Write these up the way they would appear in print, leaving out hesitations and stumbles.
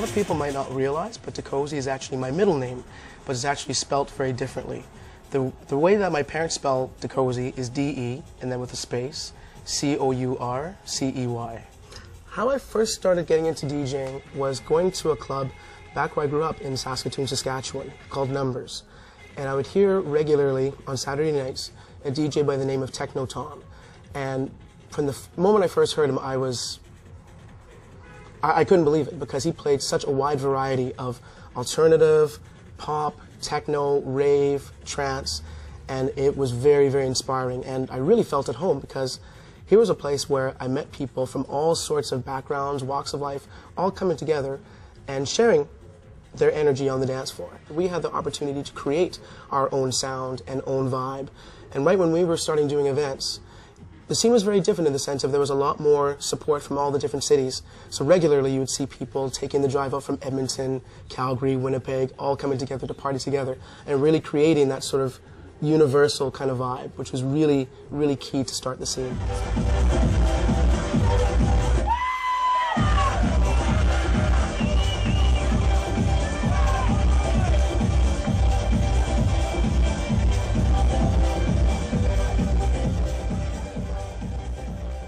of people might not realize, but Deko-Ze is actually my middle name, but it's actually spelt very differently. The way that my parents spell Deko-Ze is D-E, and then with a space, C-O-U-R-C-E-Y. How I first started getting into DJing was going to a club back where I grew up in Saskatoon, Saskatchewan, called Numbers. And I would hear regularly on Saturday nights a DJ by the name of Techno Tom. And from the moment I first heard him, I couldn't believe it, because he played such a wide variety of alternative, pop, techno, rave, trance, and it was very, very inspiring. And I really felt at home, because here was a place where I met people from all sorts of backgrounds, walks of life, all coming together and sharing their energy on the dance floor. We had the opportunity to create our own sound and own vibe. And right when we were starting doing events, the scene was very different in the sense of there was a lot more support from all the different cities. So regularly you would see people taking the drive out from Edmonton, Calgary, Winnipeg, all coming together to party together and really creating that sort of universal kind of vibe, which was really, really key to start the scene.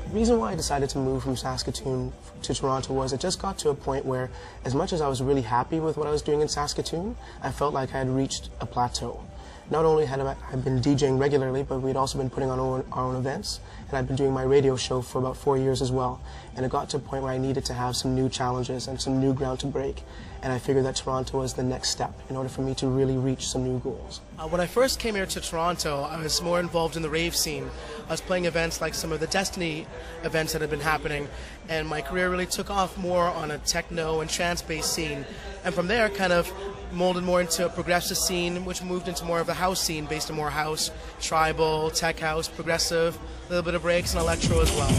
The reason why I decided to move from Saskatoon to Toronto was it just got to a point where, as much as I was really happy with what I was doing in Saskatoon, I felt like I had reached a plateau. Not only had I been DJing regularly, but we'd also been putting on our own events, and I'd been doing my radio show for about 4 years as well. And it got to a point where I needed to have some new challenges and some new ground to break. And I figured that Toronto was the next step in order for me to really reach some new goals. When I first came here to Toronto, I was more involved in the rave scene. I was playing events like some of the Destiny events that had been happening, and my career really took off more on a techno and trance-based scene. And from there, kind of molded more into a progressive scene, which moved into more of the house scene, based on more house, tribal, tech house, progressive, a little bit of breaks and electro as well.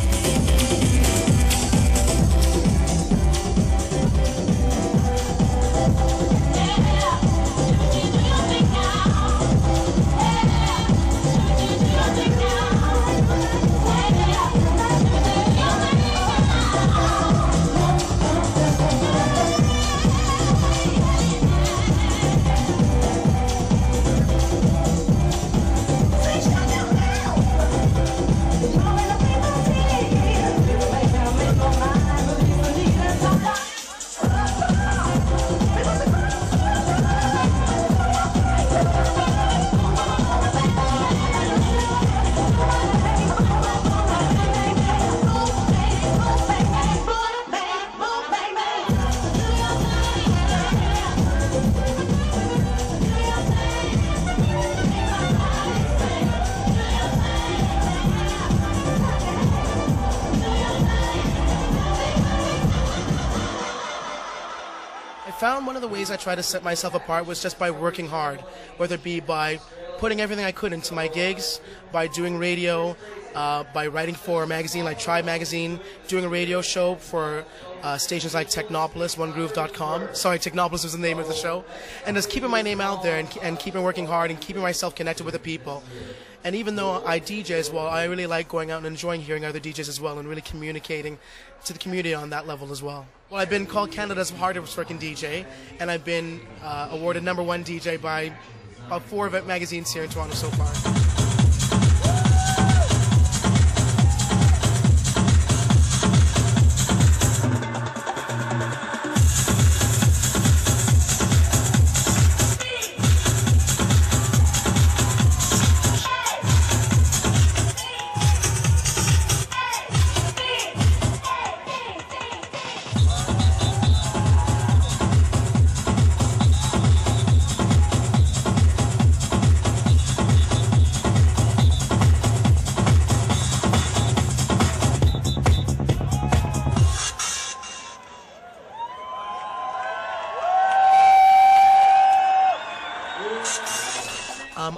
I found one of the ways I try to set myself apart was just by working hard, whether it be by putting everything I could into my gigs, by doing radio, by writing for a magazine like Tribe magazine, doing a radio show for stations like Technopolis, OneGroove.com. Sorry, Technopolis was the name of the show. And just keeping my name out there and keeping working hard and keeping myself connected with the people. And even though I DJ as well, I really like going out and enjoying hearing other DJs as well and really communicating to the community on that level as well. Well, I've been called Canada's hardest working DJ, and I've been awarded #1 DJ by about 4 magazines here in Toronto so far.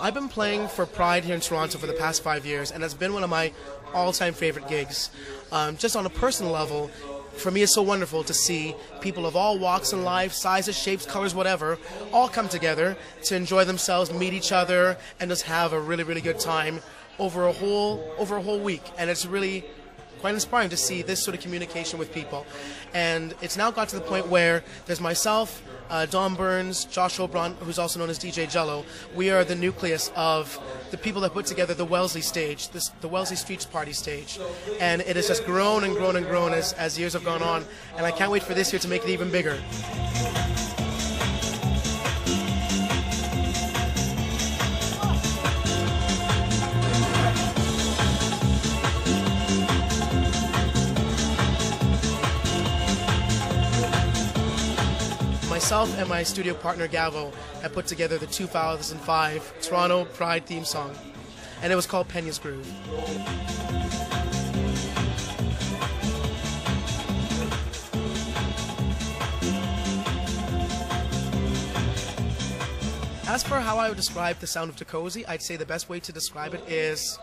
I've been playing for Pride here in Toronto for the past 5 years, and it's been one of my all-time favorite gigs. Just on a personal level, for me it's so wonderful to see people of all walks in life, sizes, shapes, colors, whatever, all come together to enjoy themselves, meet each other, and just have a really, really good time over a whole week. And it's really quite inspiring to see this sort of communication with people. And it's now got to the point where there's myself, Don Burns, Josh O'Bron, who's also known as DJ Jello. We are the nucleus of the people that put together the Wellesley stage, the Wellesley Streets Party stage. And it has just grown and grown and grown as years have gone on. And I can't wait for this year to make it even bigger. Myself and my studio partner Gavo have put together the 2005 Toronto Pride theme song, and it was called Penya's Groove. As for how I would describe the sound of Deko-Ze, I'd say the best way to describe it is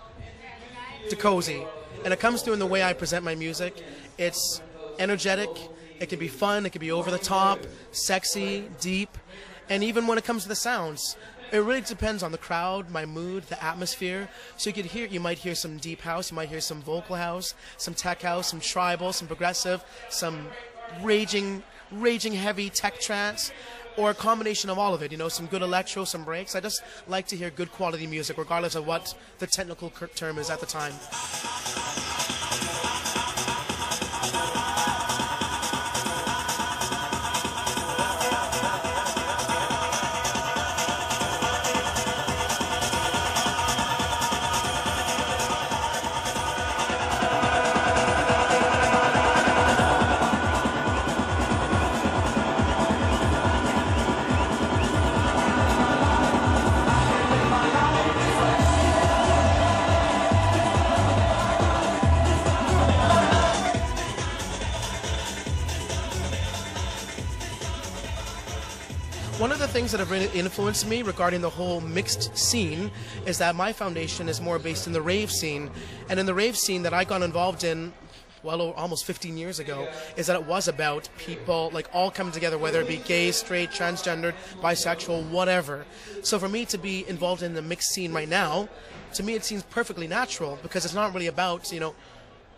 Deko-Ze, and it comes through in the way I present my music. It's energetic. It can be fun, it can be over the top, sexy, deep, and even when it comes to the sounds, it really depends on the crowd, my mood, the atmosphere. So you might hear some deep house, you might hear some vocal house, some tech house, some tribal, some progressive, some raging heavy tech trance, or a combination of all of it, you know, some good electro, some breaks. I just like to hear good quality music, regardless of what the technical term is at the time. One of the things that have really influenced me regarding the whole mixed scene is that my foundation is more based in the rave scene. And in the rave scene that I got involved in, well, almost 15 years ago, is that it was about people like all coming together, whether it be gay, straight, transgendered, bisexual, whatever. So for me to be involved in the mixed scene right now, to me it seems perfectly natural, because it's not really about, you know,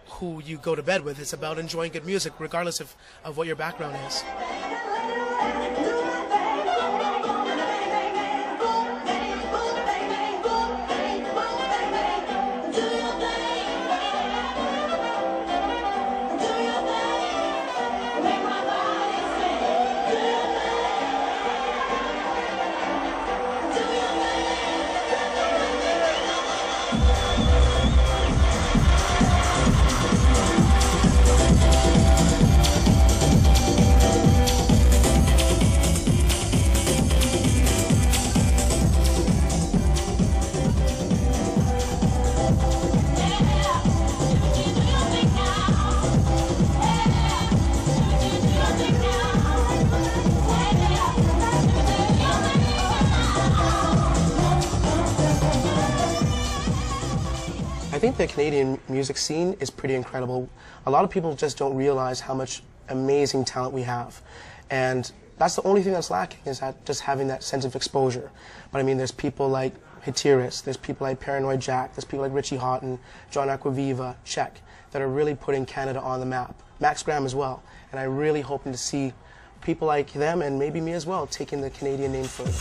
who you go to bed with. It's about enjoying good music, regardless of what your background is. I think the Canadian music scene is pretty incredible. A lot of people just don't realize how much amazing talent we have. And that's the only thing that's lacking, is that just having that sense of exposure. But I mean, there's people like Hitiris, there's people like Paranoid Jack, there's people like Richie Houghton, John Aquaviva, Czech, that are really putting Canada on the map. Max Graham as well. And I'm really hoping to see people like them, and maybe me as well, taking the Canadian name further.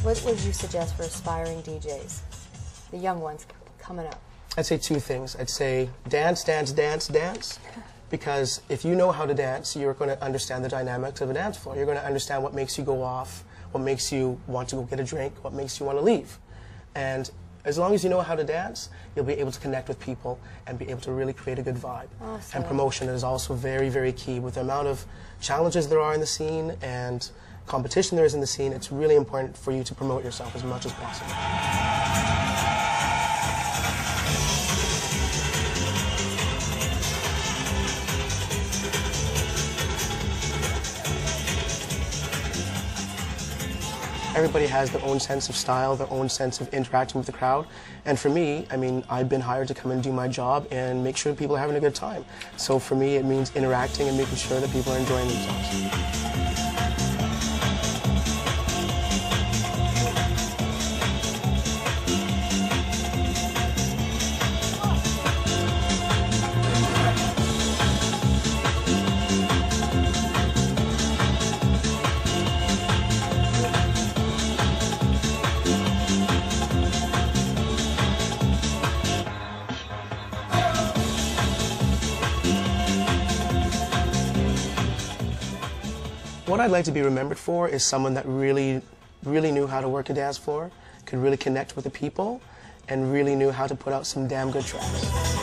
What would you suggest for aspiring DJs, the young ones coming up? I'd say two things. I'd say dance, dance, dance, dance. Because if you know how to dance, you're going to understand the dynamics of a dance floor. You're going to understand what makes you go off, what makes you want to go get a drink, what makes you want to leave. And as long as you know how to dance, you'll be able to connect with people and be able to really create a good vibe. Awesome. And promotion is also very, very key. With the amount of challenges there are in the scene and competition there is in the scene, it's really important for you to promote yourself as much as possible. Everybody has their own sense of style, their own sense of interacting with the crowd. And for me, I mean, I've been hired to come and do my job and make sure people are having a good time. So for me, it means interacting and making sure that people are enjoying themselves. What I'd like to be remembered for is someone that really knew how to work a dance floor, could really connect with the people, and really knew how to put out some damn good tracks.